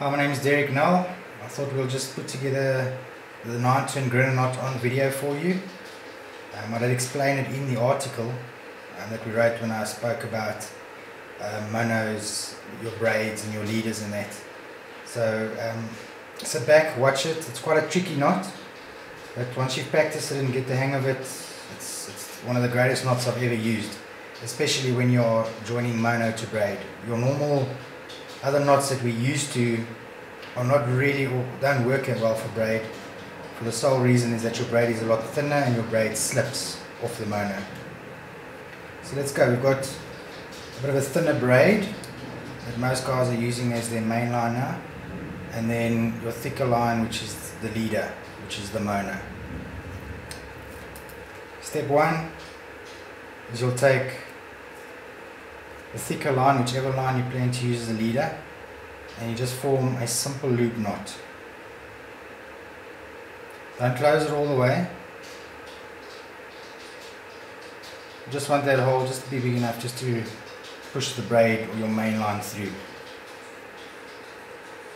Hi, my name is Derek Null. I thought we'll just put together the Turn Grinner Knot on video for you. I did explain it in the article that we wrote when I spoke about monos, your braids and your leaders and that. So sit back, watch it. It's quite a tricky knot, but once you've practiced it and get the hang of it, it's one of the greatest knots I've ever used, especially when you're joining mono to braid. Your normal other knots that we used to are not really, or don't work as well for braid, for the sole reason is that your braid is a lot thinner and your braid slips off the mono. So let's go. We've got a bit of a thinner braid that most guys are using as their main line now, and then your thicker line, which is the leader, which is the mono. Step one is you'll take the thicker line, whichever line you plan to use as a leader, and you just form a simple loop knot. Don't close it all the way. You just want that hole just to be big enough just to push the braid or your main line through.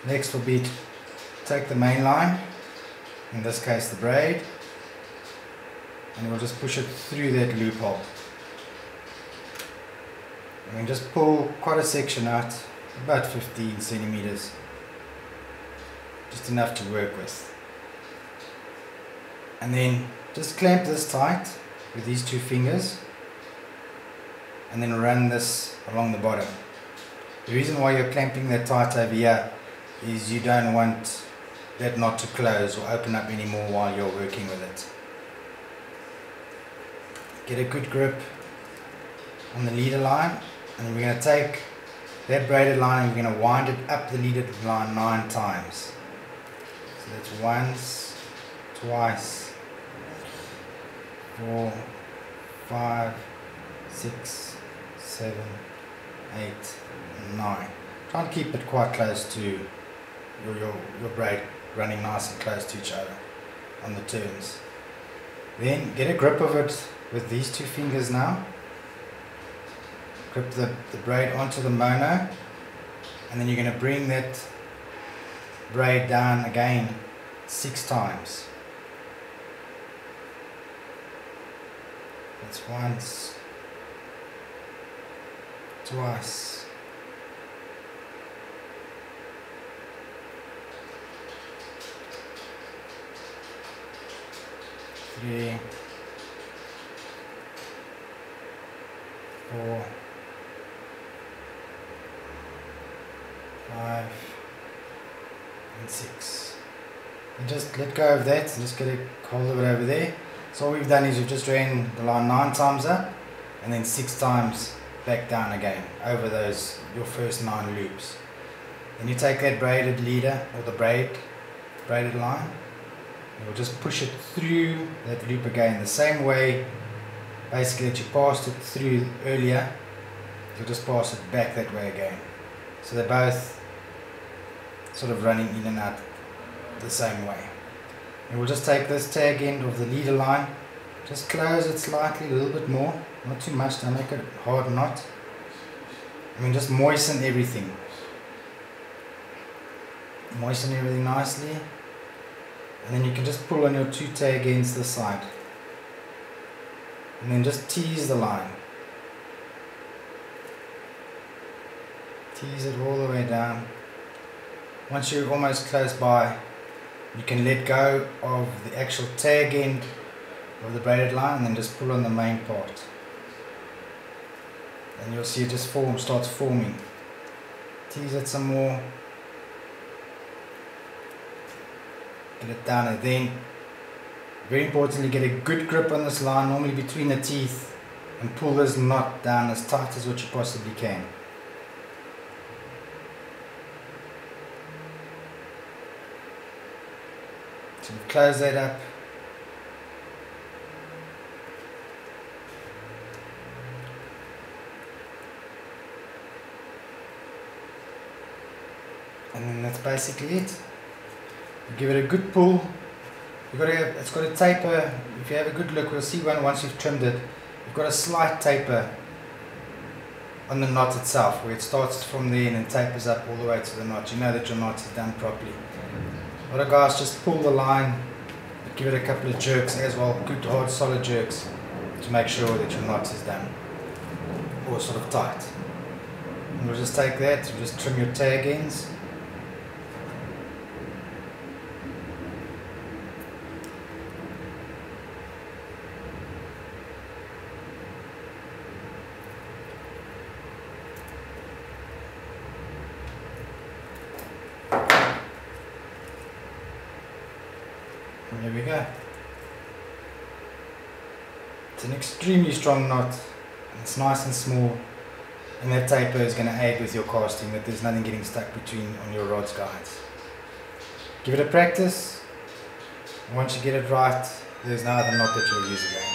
Next will be to take the main line, in this case the braid, and we'll just push it through that loophole. And then just pull quite a section out, about 15 centimeters, just enough to work with. And then just clamp this tight with these two fingers, and then run this along the bottom. The reason why you're clamping that tight over here is you don't want that knot to close or open up anymore while you're working with it. Get a good grip on the leader line, and we're going to take that braided line and we're going to wind it up the leader line 9 times. So that's once, twice, 4, 5, 6, 7, 8, 9. Try and keep it quite close to your braid running nice and close to each other on the turns. Then get a grip of it with these two fingers now. Grip the braid onto the mono, and then you're going to bring that braid down again 6 times. That's once, twice, 3, 4, 5 and 6. And just let go of that and just get a hold of it over there. So all we've done is we've just ran the line 9 times up and then 6 times back down again over those your first 9 loops. Then you take that braided leader or the braided line, and you'll just push it through that loop again the same way basically that you passed it through earlier. You'll just pass it back that way again. So they're both sort of running in and out the same way. And we'll just take this tag end of the leader line, just close it slightly, a little bit more, not too much, don't make it a hard knot. Just moisten everything. Moisten everything nicely, and then you can just pull on your 2 tag ends this side. And then just tease the line. Tease it all the way down. Once you're almost close by, you can let go of the actual tag end of the braided line and then just pull on the main part. And you'll see it just starts forming. Tease it some more. Get it down, and then very importantly get a good grip on this line, normally between the teeth, and pull this knot down as tight as what you possibly can. So close that up. And then that's basically it. You give it a good pull. It's got a taper. If you have a good look, we'll see once you've trimmed it. You've got a slight taper on the knot itself, where it starts from there and then tapers up all the way to the knot. You know that your knot is done properly. A lot of guys just pull the line, but give it a couple of jerks as well, good hard solid jerks, to make sure that your knot is done, or sort of tight. And we'll just take that, we'll just trim your tag ends. And there we go. It's an extremely strong knot. It's nice and small, and that taper is going to aid with your casting, that there's nothing getting stuck between on your rod's guides. Give it a practice, and once you get it right, there's no other knot that you'll use again.